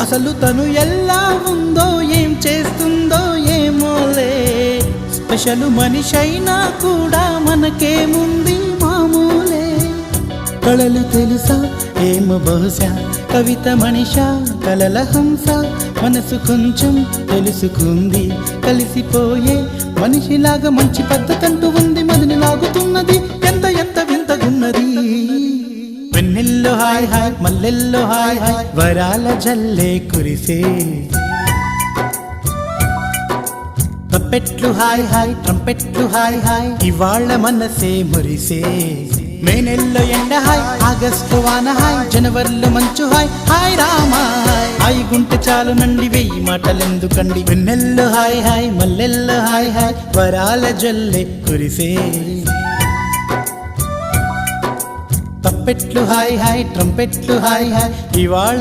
అసలు తను ఎలా ఉందో ఏం చేస్తుందో ఏమోలే, స్పెషల్ మనిషైనా కూడా మనకేముంది మామూలే. కళలు తెలుసా ఏమో బహుశా, కవిత మనిషా కలల హంస, మనసు కొంచెం తెలుసుకుంది కలిసిపోయే మనిషిలాగా, మంచి పద్ధతంటూ ఉంది మదిని లాగుతున్నది, ఎంత ఎంత వింతగున్నది. వెన్నెల్లో హాయ్ హాయ్ మల్లెల్లో హాయ్ హాయ్, వరాల జల్లే కురిసే. ట్రంపెట్లు హాయ్ హాయ్ ట్రంపెట్లు హాయ్ హాయ్, ఇవాళ్ళ మనసే మురిసే. మే నెలలో ఎండ హాయ్, ఆగస్టు వాన హాయ్, జనవరిలో మంచు హాయ్, హాయ్ రామా హాయ్ గుంటె చాలు నండి వెయ్యి మాటలెందుకండి. వెన్నెల్లో హాయ్ హాయ్ మల్లెల్లో హాయ్ హాయ్, వరాల జల్లే కురిసే. ట్రంపెట్లు హాయ్ హాయ్ ట్రంపెట్లు హాయ్ హాయ్, ఇవాళ